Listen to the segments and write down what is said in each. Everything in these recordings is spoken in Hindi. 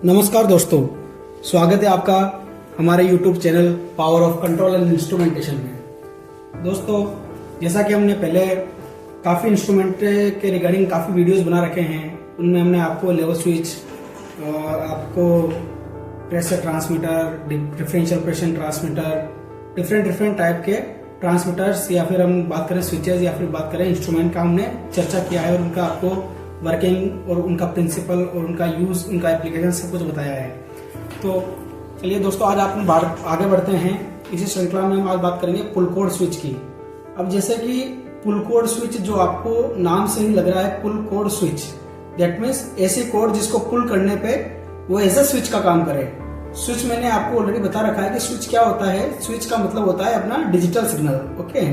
नमस्कार दोस्तों, स्वागत है आपका हमारे YouTube channel power of control and instrumentation में। दोस्तों, जैसा कि हमने पहले काफ़ी इंस्ट्रूमेंट के रिगार्डिंग काफ़ी वीडियोस बना रखे हैं, उनमें हमने आपको लेवल स्विच, आपको pressure transmitter, differential pressure transmitter, different type के ट्रांसमीटर्स, या फिर हम बात करें स्विचेस, या फिर बात करें इंस्ट्रूमेंट का हमने चर्चा किया है और उनका आपको वर्किंग और उनका प्रिंसिपल और उनका यूज, उनका एप्लीकेशन सब कुछ बताया है। तो चलिए दोस्तों, आज आप आगे बढ़ते हैं। इसी श्रृंखला में हम आज बात करेंगे पुल कोड स्विच की। अब जैसे कि पुल कोड स्विच, जो आपको नाम से ही लग रहा है पुल कोड स्विच, दैट मीन्स ऐसी कोड जिसको पुल करने पे वो एज अ स्विच का काम करे। स्विच मैंने आपको ऑलरेडी बता रखा है कि स्विच क्या होता है। स्विच का मतलब होता है अपना डिजिटल सिग्नल, ओके।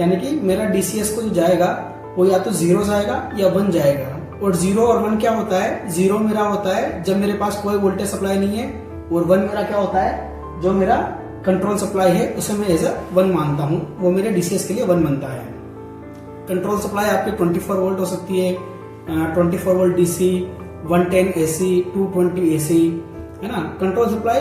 यानी कि मेरा डीसीएस को जो जाएगा वो या तो 0 जाएगा या 1 जाएगा। और 0 और 1 क्या होता है? 0 मेरा होता है जब मेरे पास कोई वोल्टेज सप्लाई नहीं है, और 1 मेरा क्या होता है? जो मेरा कंट्रोल सप्लाई है उसे मैं एज अ 1 मानता हूं, वो मेरे डीसीएस के लिए 1 बनता है। कंट्रोल सप्लाई आपकी 24 वोल्ट हो सकती है, 24 वोल्ट डीसी, 110 एसी, 220 एसी, है ना। Control supply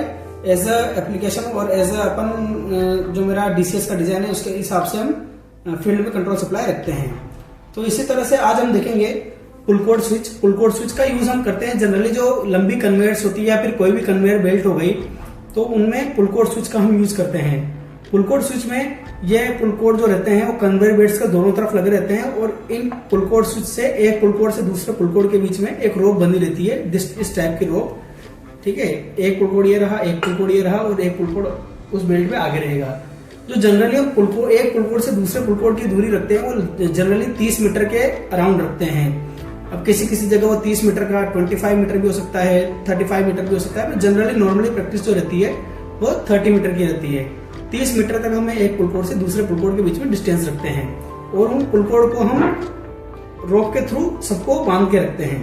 as a application और एज अ अपन जो मेरा डीसीएस का डिजाइन है उसके हिसाब से हम फील्ड में कंट्रोल सप्लाई रखते हैं। तो इसी तरह से आज हम देखेंगे पुल कोड स्विच। पुल कोड स्विच का यूज हम करते हैं जनरली जो लंबी कन्वेयर्स होती है या फिर कोई भी कन्वेयर बेल्ट हो गई, तो उनमें पुल कोड स्विच का हम यूज करते हैं। पुल कोड स्विच में ये पुल कोड जो रहते हैं वो कन्वेयर बेल्ट्स के दोनों तरफ लगे रहते हैं, और इन पुल कोड स्विच से एक पुल कोड से दूसरे पुल कोड के बीच में एक रोप बनी रहती है, इस टाइप की रोप, ठीक है। एक पुल कोड ये रहा, एक पुल कोड ये रहा, और एक पुल कोड उस बेल्ट में आगे रहेगा। जो जनरली हम एक पुल कोड से दूसरे पुल कोड की दूरी रखते हैं वो जनरली 30 मीटर के अराउंड रखते हैं। अब किसी जगह वो 30 मीटर का, 25 मीटर भी हो सकता है, 35 मीटर भी हो सकता है। जनरली नॉर्मली प्रैक्टिस जो रहती है वो 30 मीटर की रहती है। 30 मीटर तक हमें एक पुल कोड से दूसरे पुल कोड के बीच में डिस्टेंस रखते हैं, और उन पुल कोड को हम रोप के थ्रू सबको बांध के रखते हैं।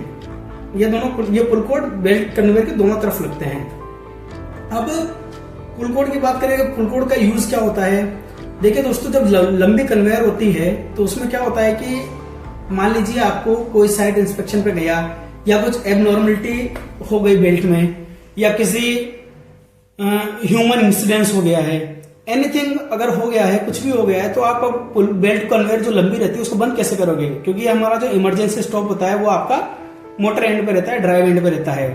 ये पुल कोड बेल्ट कन्वेयर के दोनों तरफ लगते हैं। अब पुल कोड की बात करें, पुल कोड का यूज क्या होता है। देखिए दोस्तों, जब लंबी कन्वेयर होती है तो उसमें क्या होता है कि मान लीजिए आपको कोई साइट इंस्पेक्शन पे गया, या कुछ एबनॉर्मलिटी हो गई बेल्ट में, या किसी ह्यूमन इंसिडेंस हो गया है, एनीथिंग अगर हो गया है, कुछ भी हो गया है, तो आप अब बेल्ट कन्वेयर जो लंबी रहती है उसको बंद कैसे करोगे? क्योंकि हमारा जो इमरजेंसी स्टॉप होता है वो आपका मोटर एंड पे रहता है, ड्राइव एंड पे रहता है।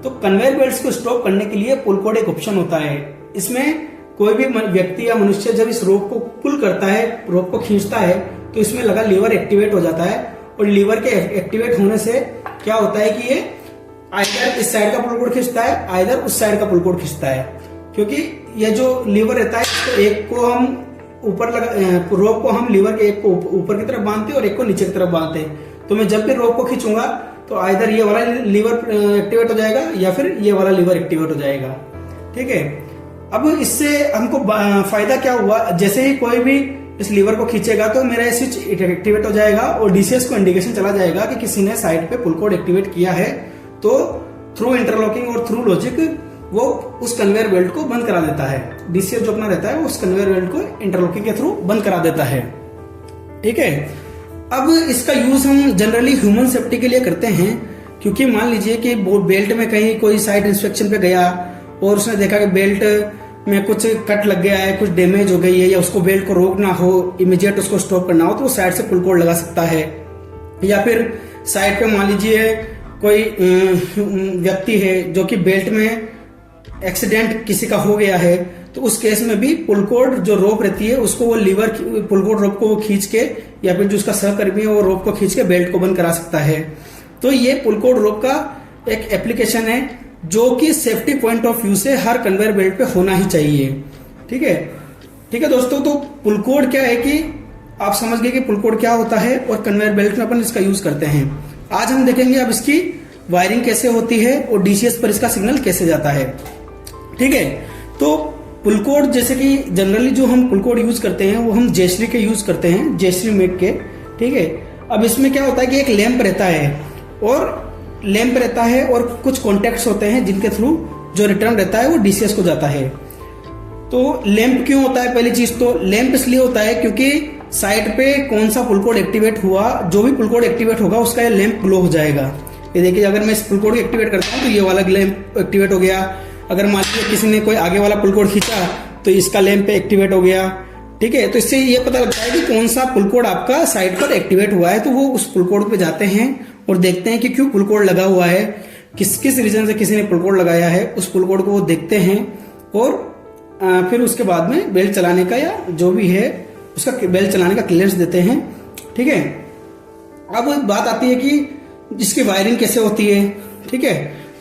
तो कन्वेयर बेल्ट्स को स्टॉप करने के लिए पुल कोड एक ऑप्शन होता है। इसमें कोई भी व्यक्ति या मनुष्य जब इस रोप को पुल करता है, रोप को खींचता है, तो इसमें लगा लीवर एक्टिवेट हो जाता है, और लीवर के एक्टिवेट होने से क्या होता है कि ये आइदर इस साइड का पुल कोड खींचता है, आइदर उस साइड का पुल कोड खींचता है। क्योंकि ये जो लीवर रहता है, एक को हम ऊपर रोप को हम लीवर के एक को ऊपर की तरफ बांधते हैं और एक को नीचे की तरफ बांधते हैं। तो मैं जब भी रोप को खींचूंगा तो आइदर ये वाला लीवर एक्टिवेट हो जाएगा या फिर ये वाला लीवर एक्टिवेट हो जाएगा, ठीक है। अब इससे हमको फायदा क्या हुआ? जैसे ही कोई भी इस लीवर को खींचेगा तो मेरा स्विच एक्टिवेट हो जाएगा, और डीसीएस को इंडिकेशन चला जाएगा कि किसी ने साइड पे पुल कोड एक्टिवेट किया है। तो थ्रू इंटरलॉकिंग और थ्रू लॉजिक वो उस कन्वेयर बेल्ट को बंद करा देता है। डीसीएस जो अपना रहता है वो उस कन्वेयर बेल्ट को इंटरलॉकिंग के थ्रू बंद करा देता है, ठीक है। अब इसका यूज हम जनरली ह्यूमन सेफ्टी के लिए करते हैं, क्योंकि मान लीजिए कि बेल्ट में कहीं कोई साइट इंस्पेक्शन पे गया और उसने देखा कि बेल्ट में कुछ कट लग गया है, कुछ डैमेज हो गई है, या उसको बेल्ट को रोकना हो, इमीडिएट उसको स्टॉप करना हो, तो वो साइड से पुल कोड लगा सकता है। या फिर साइड पे मान लीजिए कोई व्यक्ति है जो कि बेल्ट में एक्सीडेंट किसी का हो गया है, तो उस केस में भी पुल कोड जो रोप रहती है उसको वो लीवर पुल कोड रोप को वो खींच के, या फिर जो उसका सहकर्मी है वो रोप को खींच के बेल्ट को बंद करा सकता है। तो ये पुल कोड रोप का एक एप्लीकेशन है जो कि सेफ्टी पॉइंट ऑफ व्यू से हर कन्वेयर बेल्ट पे होना ही चाहिए, ठीक है। ठीक है दोस्तों, तो पुल कोड क्या है कि आप समझ गए कि पुल कोड क्या होता है, और कन्वेयर बेल्ट में अपन इसका यूज करते हैं। आज हम देखेंगे अब इसकी वायरिंग कैसे होती है और डीसीएस पर इसका सिग्नल कैसे जाता है, ठीक है। तो पुल कोड, जैसे कि जनरली जो हम पुल कोड यूज करते हैं वो हम जयश्री के यूज करते हैं, जयश्री मेक के, ठीक है। अब इसमें क्या होता है कि एक लैंप रहता है, और कुछ कॉन्टेक्ट्स होते हैं जिनके थ्रू जो रिटर्न रहता है वो डीसीएस को जाता है। तो लैंप क्यों होता है? पहली चीज तो लैंप इसलिए होता है क्योंकि साइट पे कौन सा पुल कोड एक्टिवेट हुआ, जो भी पुल कोड एक्टिवेट होगा उसका ये लैंप ग्लो हो जाएगा। ये देखिए, अगर मैं इस पुल कोड को एक्टिवेट करता हूँ तो ये वाला लैंप एक्टिवेट हो गया। अगर मान लीजिए किसी ने कोई आगे वाला पुल कोड खींचा तो इसका लैंप एक्टिवेट हो गया। ठीक है, तो इससे ये पता लगता है कि कौन सा पुल कोड आपका साइट पर एक्टिवेट हुआ है। तो वो उस पुल कोड पे जाते हैं और देखते हैं कि क्यों पुल कोड लगा हुआ है, किस किस रीजन से किसी ने पुल कोड लगाया है, उस पुल कोड को वो देखते हैं और फिर उसके बाद में बेल्ट चलाने का या जो भी है उसका बेल्ट चलाने का क्लियरेंस देते हैं। ठीक है, अब बात आती है कि इसकी वायरिंग कैसे होती है। ठीक है,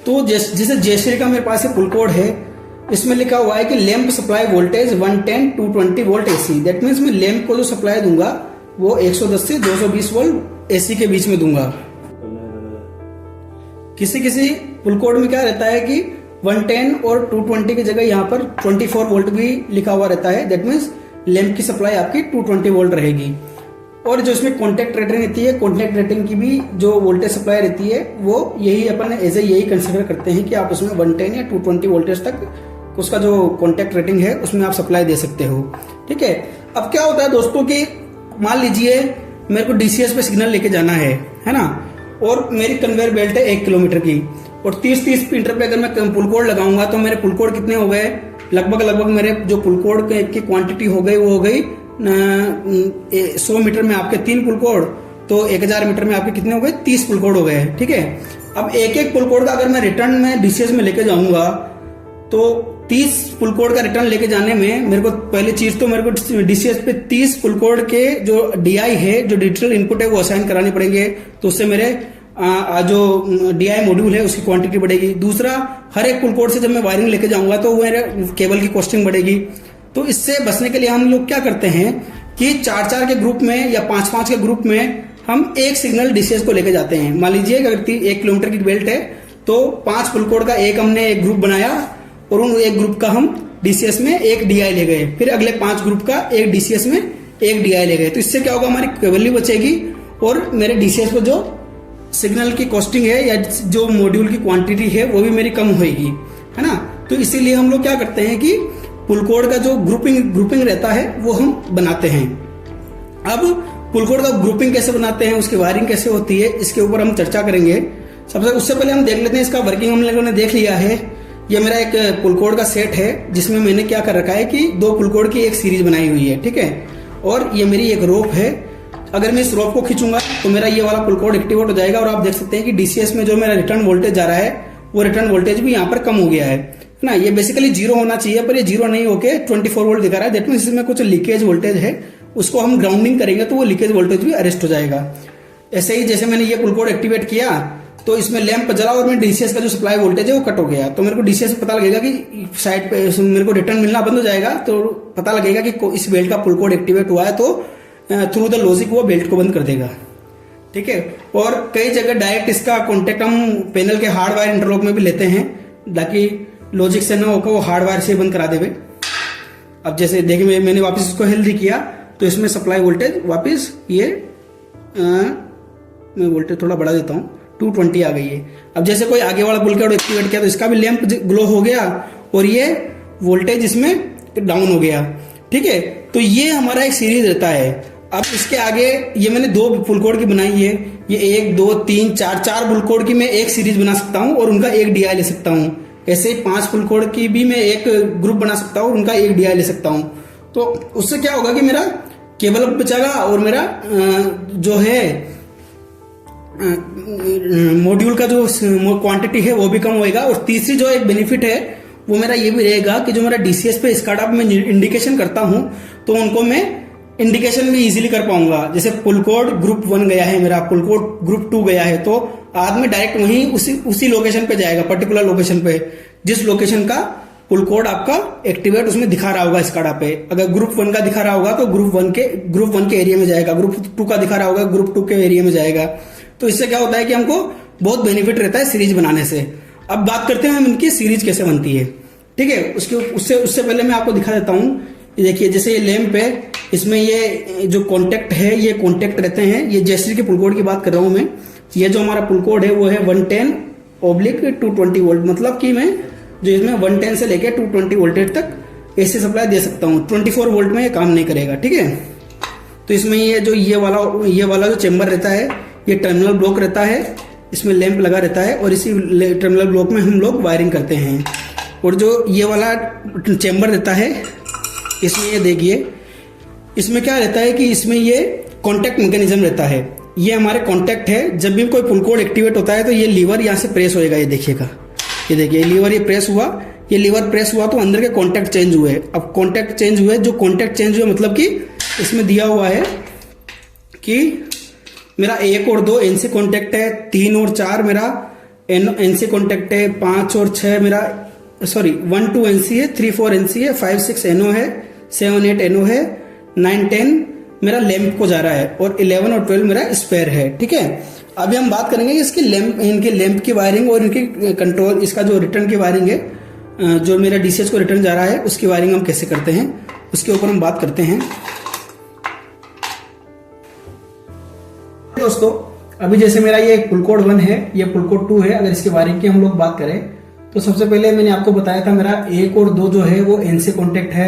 तो जैसे जयश्री का मेरे पास ये पुल कोड है, इसमें लिखा हुआ है कि lamp supply voltage 110 220 volt AC. That means मैं लैंप को जो सप्लाई दूंगा वो 110 से 220 वोल्ट एसी के बीच में दूंगा। किसी किसी पुल कोड में क्या रहता है कि 110 और 220 की जगह यहाँ पर 24 वोल्ट भी लिखा हुआ रहता है। दैट मीन्स लैंप की सप्लाई आपकी 220 वोल्ट रहेगी। और जो इसमें कॉन्टैक्ट रेटिंग रहती है, कॉन्टैक्ट रेटिंग की भी जो वोल्टेज सप्लाई रहती है वो यही अपन एज ए यही कंसिडर करते हैं कि आप उसमें 110 या 220 वोल्टेज तक उसका जो कॉन्टैक्ट रेटिंग है उसमें आप सप्लाई दे सकते हो। ठीक है, अब क्या होता है दोस्तों कि मान लीजिए मेरे को डीसीएस पे सिग्नल लेके जाना है ना, और मेरी कन्वेयर बेल्ट है 1 किलोमीटर की, और 30 मीटर पे अगर मैं पुल कोड लगाऊंगा तो मेरे पुल कोड कितने हो गए, लगभग मेरे जो पुल कोड की क्वांटिटी हो गई वो हो गई 100 मीटर में आपके 3 पुल कोड, तो 1000 मीटर में आपके कितने हो गए, 30 पुल कोड हो गए। ठीक है, अब एक पुल कोड का अगर मैं रिटर्न में डीसीएस में लेके जाऊंगा तो 30 पुल कोड का रिटर्न लेके जाने में मेरे को पहली चीज तो मेरे को डीसीएस पे 30 पुल कोड के जो डीआई है, जो डिजिटल इनपुट है वो असाइन कराने पड़ेंगे। तो उससे मेरे जो डीआई मॉड्यूल है उसकी क्वांटिटी बढ़ेगी। दूसरा, हर एक पुल कोड से जब मैं वायरिंग लेके जाऊंगा तो मेरे केबल की कॉस्टिंग बढ़ेगी। तो इससे बचने के लिए हम लोग क्या करते हैं कि 4-4 के ग्रुप में या 5-5 के ग्रुप में हम एक सिग्नल डीसीएस को लेके जाते हैं। मान लीजिए अगर 1 किलोमीटर की बेल्ट है तो 5 पुल कोड का हमने एक ग्रुप बनाया और उन एक ग्रुप का हम डीसीएस में एक डीआई ले गए, फिर अगले 5 ग्रुप का एक डीसीएस में एक डीआई ले गए। तो इससे क्या होगा, हमारी केबल भी बचेगी और मेरे डीसीएस पर जो सिग्नल की कॉस्टिंग है या जो मॉड्यूल की क्वांटिटी है वो भी मेरी कम होगी, है ना। तो इसीलिए हम लोग क्या करते हैं कि पुल कोड का जो ग्रुपिंग रहता है वो हम बनाते हैं। अब पुल कोड का ग्रुपिंग कैसे बनाते हैं, उसकी वायरिंग कैसे होती है, इसके ऊपर हम चर्चा करेंगे। उससे पहले हम देख लेते हैं इसका वर्किंग। हम लोगों ने देख लिया है, ये मेरा एक पुल कोड का सेट है जिसमें मैंने क्या कर रखा है कि 2 पुल कोड की एक सीरीज बनाई हुई है। ठीक है, और ये मेरी एक रोप है। अगर मैं इस रोप को खींचूंगा तो मेरा ये वाला पुल कोड एक्टिवेट हो जाएगा और आप देख सकते हैं कि डीसीएस में जो मेरा रिटर्न वोल्टेज जा रहा है वो रिटर्न वोल्टेज भी यहाँ पर कम हो गया है ना। ये बेसिकली 0 होना चाहिए पर ये 0 नहीं होके 24 वोल्ट दिखा रहा है। दैट मींस इसमें कुछ लीकेज वोल्टेज है, उसको हम ग्राउंडिंग करेंगे तो वो लीकेज वोल्टेज भी अरेस्ट हो जाएगा। ऐसे ही जैसे मैंने ये पुल कोड एक्टिवेट किया तो इसमें लैंप जला और मैं डीसीएस का जो सप्लाई वोल्टेज है वो कट हो गया, तो मेरे को डीसीएस से पता लगेगा कि साइड पे मेरे को रिटर्न मिलना बंद हो जाएगा। तो पता लगेगा कि इस बेल्ट का पुल कोड एक्टिवेट हुआ है, तो थ्रू द लॉजिक वो बेल्ट को बंद कर देगा। ठीक है, और कई जगह डायरेक्ट इसका कॉन्टेक्ट हम पैनल के हार्डवायर इंटरलॉक में भी लेते हैं ताकि लॉजिक से ना होकर वो हार्डवायर से बंद करा देवे। अब जैसे देखिए मैंने वापस इसको हेल्दी किया तो इसमें सप्लाई वोल्टेज वापस ये मैं वोल्टेज थोड़ा बढ़ा देता हूँ, 220 आ गई है। अब जैसे कोई आगे वाला पुल कोड एक्टिवेट किया तो इसका भी लैंप ग्लो हो गया और ये वोल्टेज इसमें डाउन हो गया। ठीक है, तो ये हमारा एक सीरीज रहता है। अब इसके आगे ये मैंने 2 पुल कोड की बनाई है, ये 1 2 3 4 पुल कोड की मैं एक सीरीज बना सकता हूँ और उनका एक डीआई ले सकता हूँ। ऐसे ही 5 पुल कोड की भी मैं एक ग्रुप बना सकता हूँ और उनका एक डीआई ले सकता हूँ। तो उससे क्या होगा कि मेरा केबल बचेगा और मेरा जो है मॉड्यूल का जो क्वांटिटी है वो भी कम होएगा। और तीसरी जो एक बेनिफिट है वो मेरा ये भी रहेगा कि जो मेरा डीसीएस पे स्काडा में इंडिकेशन करता हूं तो उनको मैं इंडिकेशन भी इजीली कर पाऊंगा। जैसे पुल कोड ग्रुप 1 गया है, मेरा पुल कोड ग्रुप 2 गया है, तो आदमी डायरेक्ट वहीं उसी लोकेशन पे जाएगा, पर्टिकुलर लोकेशन पे जिस लोकेशन का पुल कोड आपका एक्टिवेट उसमें दिखा रहा होगा स्काडा पे। अगर ग्रुप 1 का दिखा रहा होगा तो ग्रुप 1 के एरिया में जाएगा, ग्रुप 2 का दिखा रहा होगा ग्रुप 2 के एरिया में जाएगा। तो इससे क्या होता है कि हमको बहुत बेनिफिट रहता है सीरीज बनाने से। अब बात करते हैं हम इनकी सीरीज कैसे बनती है। ठीक है, उससे पहले मैं आपको दिखा देता हूँ। ये देखिए, जैसे ये लैंप है, इसमें ये जो कॉन्टेक्ट है ये कॉन्टेक्ट रहते हैं। ये जयश्री के पुल कोड की बात कर रहा हूँ मैं। ये जो हमारा पुल कोड है वो है 110/220 वोल्ट, मतलब कि मैं जो इसमें 110 से लेकर 220 वोल्टेज तक एसी सप्लाई दे सकता हूँ। 24 वोल्ट में ये काम नहीं करेगा। ठीक है, तो इसमें ये वाला जो चेम्बर रहता है ये टर्मिनल ब्लॉक रहता है। इसमें लैंप लगा रहता है और इसी टर्मिनल ब्लॉक में हम लोग वायरिंग करते हैं। और जो ये वाला चैम्बर रहता है इसमें ये देखिए, इसमें क्या रहता है कि इसमें ये कॉन्टैक्ट मैकेनिज्म रहता है। ये हमारे कॉन्टैक्ट है, जब भी कोई पुल कोड एक्टिवेट होता है तो ये लीवर यहाँ से प्रेस होएगा, ये देखिएगा, ये देखिए लीवर ये प्रेस हुआ, ये लीवर प्रेस हुआ तो अंदर के कॉन्टैक्ट चेंज हुए। अब कॉन्टैक्ट चेंज हुए, जो कॉन्टैक्ट चेंज हुए मतलब कि इसमें दिया हुआ है कि मेरा 1 और 2 एनसी कॉन्टैक्ट है, 3 और 4 मेरा एनसी कॉन्टैक्ट है, 5 और 6 मेरा 1 2 एनसी है, 3 4 एनसी है, 5 6 एनओ है, 7 8 एनओ है, 9 10 मेरा लैंप को जा रहा है और 11 और 12 मेरा स्पेयर है। ठीक है, अभी हम बात करेंगे कि इसकी लैंप, इनके लैंप की वायरिंग और इनकी कंट्रोल, इसका जो रिटर्न की वायरिंग है, जो मेरा डीसीएच को रिटर्न जा रहा है उसकी वायरिंग हम कैसे करते हैं उसके ऊपर हम बात करते हैं। दोस्तों अभी जैसे मेरा ये पुल कोड 1 है, ये पुल कोड 2 है, अगर इसकी वायरिंग की हम लोग बात करें तो सबसे पहले मैंने आपको बताया था मेरा 1 और 2 जो है वो एनसी कॉन्टैक्ट है,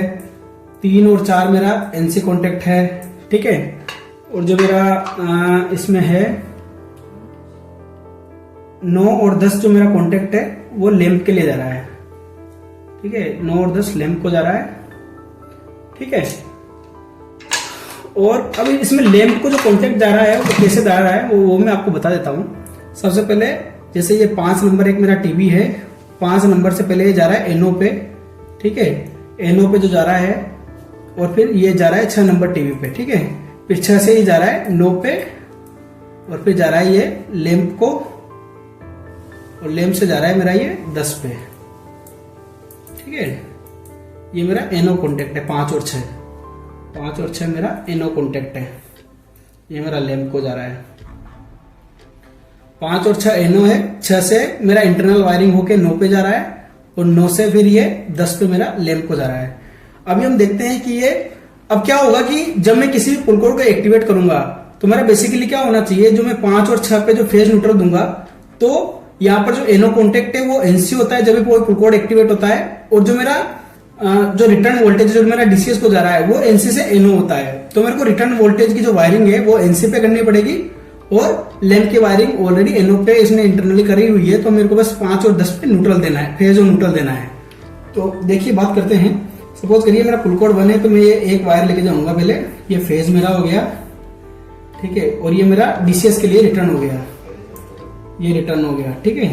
3 और 4 मेरा एनसी कॉन्टैक्ट है। ठीक है, और जो मेरा इसमें है 9 और 10 जो मेरा कॉन्टैक्ट है वो लैंप के लिए जा रहा है। ठीक है, 9 और 10 लैंप को जा रहा है। ठीक है, और अभी इसमें लैंप को जो कॉन्टैक्ट जा रहा है वो कैसे जा रहा है वो मैं आपको बता देता हूं। सबसे पहले जैसे ये 5 नंबर एक मेरा टीवी है, 5 नंबर से पहले ये जा रहा है एनओ पे। ठीक है, एनओ पे जो जा रहा है और फिर ये जा रहा है 6 नंबर टीवी पे। ठीक है, फिर 6 से ये जा रहा है 9 पे और फिर जा रहा है ये लैंप को, और लैंप से जा रहा है मेरा ये 10 पे। ठीक है, ये मेरा एनओ कॉन्टैक्ट है, 5 और 6, 5 और 6 मेरा एनओ कॉन्टैक्ट है। ये मेरा लैंप को जा रहा है, 5 और 6 एनओ है, 6 से मेरा इंटरनल वायरिंग होके 9 पे जा रहा है और 9 से फिर ये 10 पे मेरा लैंप को जा रहा है। अभी हम देखते हैं कि ये अब क्या होगा कि जब मैं किसी भी पुल कोड को एक्टिवेट करूंगा तो मेरा बेसिकली क्या होना चाहिए, जो मैं 5 और 6 पे जो फेज न्यूट्रल दूंगा तो यहाँ पर जो एनओ कॉन्टैक्ट है वो एनसी होता है जब भी कोई पुल कोड एक्टिवेट होता है, और जो मेरा जो रिटर्न वोल्टेज जो मेरा डीसीएस को जा रहा है वो एनसी से एनओ होता है। तो मेरे को रिटर्न वोल्टेज की जो वायरिंग है वो एनसी पे करनी पड़ेगी और लैंप की वायरिंग ऑलरेडी एनओ पे इसने इंटरनली करी हुई है, तो मेरे को बस 5 और 10 पे न्यूट्रल देना है, फेज और न्यूट्रल देना है। तो देखिए बात करते हैं, सपोज करिए मेरा पुल कोड 1 है तो मैं ये एक वायर लेके जाऊंगा, पहले ये फेज मेरा हो गया। ठीक है, और ये मेरा डीसीएस के लिए रिटर्न हो गया, ये रिटर्न हो गया। ठीक है,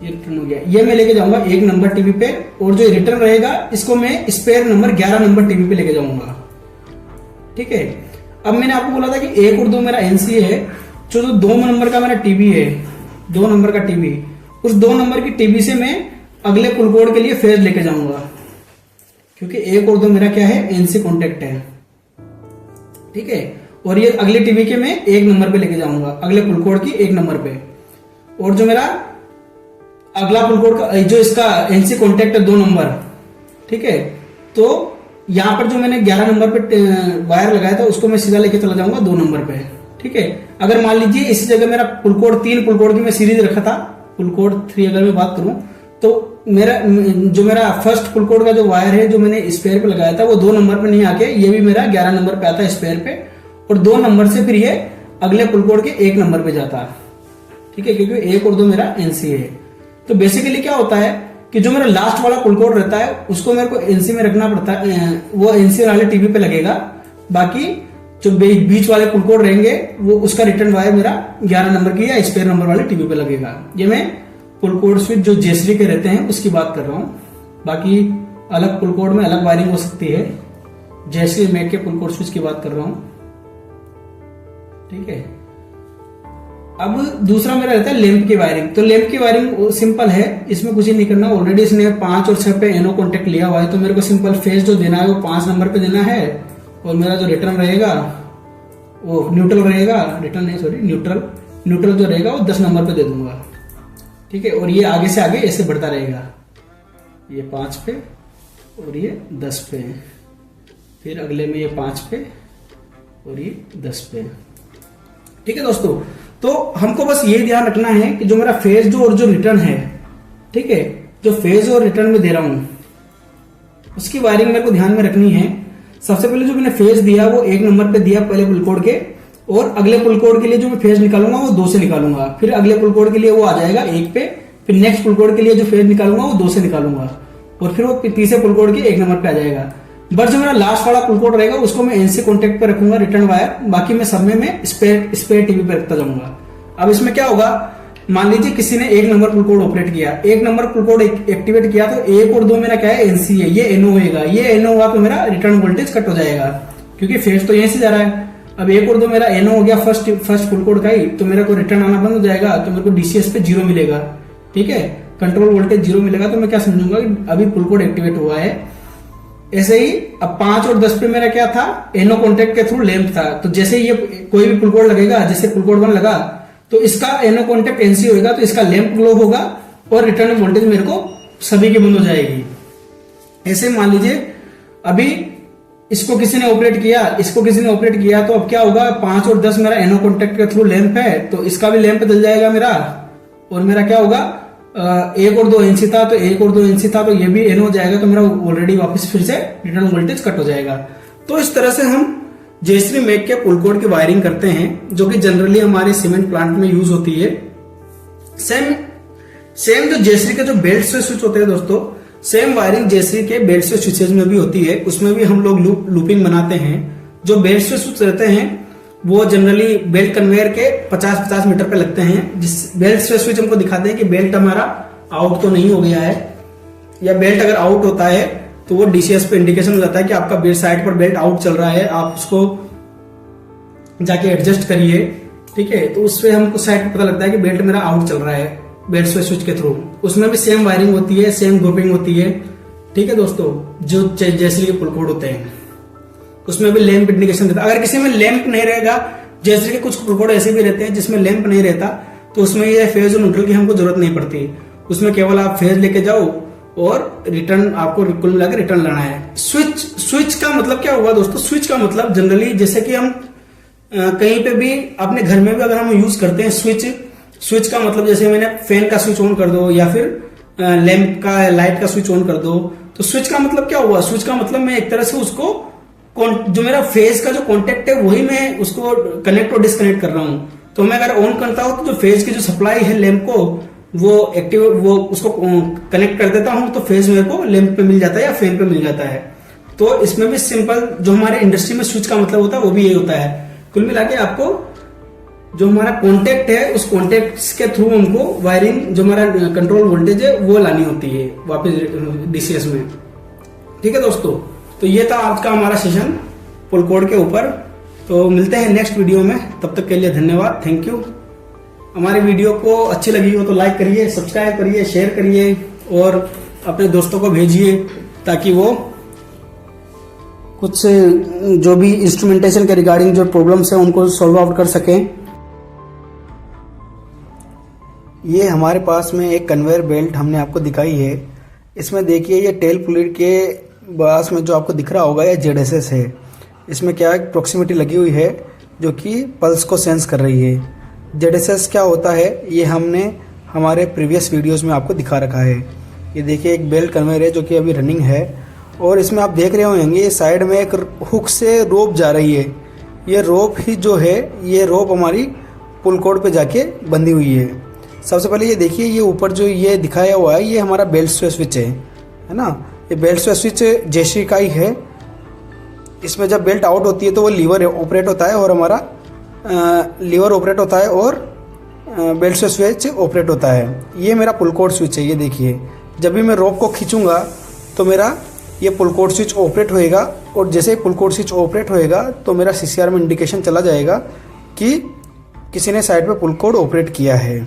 ये रिटर्न हो गया, ये मैं लेके जाऊंगा 1 नंबर टीवी पे, और जो रिटर्न रहेगा इसको मैं स्पेयर नंबर 11 नंबर टीवी पे लेके जाऊंगा। ठीक है, अब मैंने आपको बोला था कि 1 और 2 मेरा एनसी है, जो 2 नंबर का मेरा टीवी है, 2 नंबर का टीवी, उस 2 नंबर की टीवी से मैं अगले पुल कोड के लिए फेज लेके जाऊंगा, क्योंकि 1 और 2 मेरा क्या है, एनसी कॉन्टैक्ट है। ठीक है, और ये अगले टीवी के मैं 1 नंबर पे लेके जाऊंगा, अगले पुल कोड की 1 नंबर पे, और जो मेरा अगला पुल कोड का जो इसका एनसी कॉन्टैक्ट है 2 नंबर। ठीक है, तो यहां पर जो मैंने 11 नंबर पे वायर लगाया था उसको मैं सीधा लेके चला जाऊंगा 2 नंबर पे। ठीक है, अगर मान लीजिए इसी जगह मेरा पुल कोड 3 पुल कोड की मैं सीरीज रखा था, पुल कोड 3 अगर मैं बात करूं तो मेरा फर्स्ट पुल कोड का जो वायर है जो मैंने स्पेयर पे लगाया था वो 2 नंबर पे नहीं आके ये भी मेरा 11 नंबर पे आता है स्पेयर पे, और 2 नंबर से फिर ये अगले पुल कोड के 1 नंबर पे जाता है। ठीक है, क्योंकि 1 और 2 मेरा एनसी है। तो बेसिकली क्या होता है कि जो मेरा लास्ट वाला पुल कोड रहता है उसको मेरे को एनसी में रखना पड़ता है, वो एनसी वाले टीवी पे लगेगा, बाकी जो बीच वाले पुल कोड रहेंगे वो उसका रिटर्न वायर मेरा 11 नंबर की या स्पेयर नंबर वाले टीवी पे लगेगा। ये मैं पुल कोड स्विच जो जेसरी के रहते हैं उसकी बात कर रहा हूं, बाकी अलग पुल कोड में अलग वायरिंग हो सकती है, जैसे मैं के पुल कोड स्विच की बात कर रहा हूं। ठीक है, अब दूसरा मेरा रहता है लैंप की वायरिंग। तो लैंप की वायरिंग सिंपल है, इसमें कुछ ही नहीं करना, ऑलरेडी इसने 5 और 6 पे एनओ कॉन्टैक्ट लिया हुआ है, तो मेरे को सिंपल फेज जो देना है वो 5 नंबर पे देना है, और मेरा जो रिटर्न रहेगा वो न्यूट्रल रहेगा, रिटर्न नहीं सॉरी न्यूट्रल जो रहेगा वो 10 नंबर पे दे दूंगा। ठीक है, और ये आगे से आगे ऐसे बढ़ता रहेगा, ये 5 पे और ये 10 पे, फिर अगले में ये 5 पे और ये 10 पे। ठीक है दोस्तों, तो हमको बस ये ध्यान रखना है कि जो मेरा फेज जो और जो रिटर्न है, ठीक है, जो फेज और रिटर्न में दे रहा हूं उसकी वायरिंग मेरे को ध्यान में रखनी है। सबसे पहले जो मैंने फेज दिया वो 1 नंबर पे दिया पहले पुल कोड के, और अगले पुल कोड के लिए जो मैं फेज निकालूंगा वो 2 से निकालूंगा, फिर अगले पुल कोड के लिए वो आ जाएगा 1 पे, फिर नेक्स्ट पुल कोड के लिए जो फेज निकालूंगा वो 2 से निकालूंगा, और फिर वो तीसरे पुल कोड के 1 नंबर पे आ जाएगा। बस जो मेरा लास्ट वाला पुल कोड रहेगा उसको मैं एनसी कॉन्टेक्ट पे रखूंगा, रिटर्न वायर, बाकी मैं सब में मैं स्पेयर टीवी पे रखता जाऊंगा। अब इसमें क्या होगा, मान लीजिए किसी ने 1 नंबर पुल कोड ऑपरेट किया, 1 नंबर पुल कोड एक्टिवेट किया, तो 1 और 2 मेरा क्या है, एनसी है, ये एनओ होगा, ये एनओ हुआ तो मेरा रिटर्न वोल्टेज कट हो जाएगा, क्योंकि फेज तो यहीं से जा रहा है। अब 1 और 2 मेरा एनओ हो गया फर्स्ट पुल कोड का ही, तो मेरा को रिटर्न आना बंद हो जाएगा, तो मेरे को डीसीएस पे 0 मिलेगा, ठीक है, कंट्रोल वोल्टेज 0 मिलेगा, तो मैं क्या समझूंगा कि अभी पुल कोड एक्टिवेट हुआ है। ऐसे ही अब 5 और 10 पे मेरा क्या था, एनओ कॉन्टेक्ट के थ्रू लैंप था, तो जैसे ये कोई भी पुल कोड लगेगा, जैसे पुल कोड 1 लगा तो इसका एनओ कॉन्टेक्ट एनसी होगा, तो इसका लैंप ग्लो होगा और रिटर्न वोल्टेज मेरे को सभी की बंद हो जाएगी। ऐसे मान लीजिए अभी इसको किसी ने ऑपरेट किया, इसको किसी ने ऑपरेट किया, तो अब क्या होगा, 5 और 10 मेरा एनओ कॉन्टेक्ट के थ्रू लैंप है, तो इसका भी लैंप जल जाएगा मेरा, और मेरा क्या होगा, 1 और 2 एनसी था, तो 1 और 2 एनसी था, तो ये भी एन हो जाएगा, तो मेरा ऑलरेडी वापस फिर से रिटर्न वोल्टेज कट हो जाएगा। तो इस तरह से हम जयश्री मैक के पुल कोड की वायरिंग करते हैं, जो कि जनरली हमारे सीमेंट प्लांट में यूज होती है। सेम जो जयश्री के जो बेल्ट स्विच होते हैं दोस्तों, सेम वायरिंग जयश्री के बेल्ट स्विचेज में भी होती है, उसमें भी हम लोग लूपिंग बनाते हैं। जो बेल्ट स्विच रहते हैं वो जनरली बेल्ट कन्वेयर के 50-50 मीटर पे लगते हैं, जिस बेल्ट स्विच हमको दिखाते हैं कि बेल्ट हमारा आउट तो नहीं हो गया है, या बेल्ट अगर आउट होता है तो वो डीसीएस पे इंडिकेशन हो जाता है कि आपका बेल्ट साइड पर बेल्ट आउट चल रहा है, आप उसको जाके एडजस्ट करिए, ठीक है। तो उससे हमको साइड पे पता लगता है कि बेल्ट मेरा आउट चल रहा है बेल्ट स्विच के थ्रू। उसमें भी सेम वायरिंग होती है, सेम ग्रुपिंग होती है, ठीक है दोस्तों। जो जयश्री के पुल कोड होते हैं उसमें भी लैंप इंडिकेशन देता है। अगर किसी में लैंप नहीं रहेगा, जयश्री के कुछ पुल कोड ऐसे भी रहते हैं जिसमें लैंप नहीं रहता, तो उसमें ये फेज और न्यूट्रल की हमको जरूरत नहीं पड़ती, उसमें केवल आप फेज लेके जाओ और रिटर्न आपको कुल मिलाकर रिटर्न लाना है। स्विच का मतलब क्या हुआ दोस्तों, स्विच का मतलब जनरली जैसे कि हम कहीं पे भी अपने घर में भी अगर हम यूज करते हैं स्विच का मतलब जैसे मैंने फैन का स्विच ऑन कर दो, या फिर लैंप का लाइट का स्विच ऑन कर दो, तो स्विच का मतलब क्या हुआ, स्विच का मतलब मैं एक तरह से उसको जो मेरा फेज का जो कॉन्टेक्ट है वही मैं उसको कनेक्ट और डिस्कनेक्ट कर रहा हूं। तो मैं अगर ऑन करता हूं तो जो फेज की जो सप्लाई है लैंप को वो एक्टिव, वो उसको कनेक्ट कर देता हूं, तो फेज मेरे को लैंप पे मिल जाता है या फैन पे मिल जाता है। तो इसमें भी सिंपल जो हमारे इंडस्ट्री में स्विच का मतलब होता है वो भी यही होता है। कुल मिला के आपको जो हमारा कॉन्टेक्ट है उस कॉन्टेक्ट के थ्रू हमको वायरिंग जो हमारा कंट्रोल वोल्टेज है वो लानी होती है वापस डीसीएस में, ठीक है दोस्तों। तो ये था आज का हमारा सेशन पुल कोड के ऊपर। तो मिलते हैं नेक्स्ट वीडियो में, तब तक के लिए धन्यवाद, थैंक यू। हमारी वीडियो को अच्छी लगी हो तो लाइक करिए, सब्सक्राइब करिए, शेयर करिए और अपने दोस्तों को भेजिए, ताकि वो कुछ जो भी इंस्ट्रूमेंटेशन के रिगार्डिंग जो प्रॉब्लम्स है उनको सॉल्व आउट कर सकें। ये हमारे पास में एक कन्वेयर बेल्ट हमने आपको दिखाई है। इसमें देखिए ये टेल फ्लूइड के पास में जो आपको दिख रहा होगा ये जेडएसएस है। इसमें क्या है, प्रॉक्सिमिटी लगी हुई है जो कि पल्स को सेंस कर रही है। जेडएसएस क्या होता है ये हमने हमारे प्रीवियस वीडियोस में आपको दिखा रखा है। ये देखिए एक बेल्ट कन्वेयर है जो कि अभी रनिंग है, और इसमें आप देख रहे होंगे ये साइड में एक हुक से रोप जा रही है। ये रोप ही जो है ये रोप हमारी पुल कोड पे जाके बंधी हुई है। सबसे पहले ये देखिए ये ऊपर जो ये दिखाया हुआ है ये हमारा बेल्ट स्विच है ना। ये बेल्ट स्विच जयश्री का ही है। इसमें जब बेल्ट आउट होती है तो वो लीवर ऑपरेट होता है और हमारा लीवर ऑपरेट होता है और बेल्ट स्विच ऑपरेट होता है। ये मेरा पुल कोड स्विच है। ये देखिए जब भी मैं रोप को खींचूंगा तो मेरा ये पुल कोड स्विच ऑपरेट होएगा, और जैसे ही पुल कोड स्विच ऑपरेट होएगा तो मेरा सीसीआर में इंडिकेशन चला जाएगा कि किसी ने साइड पे पुल कोड ऑपरेट किया है।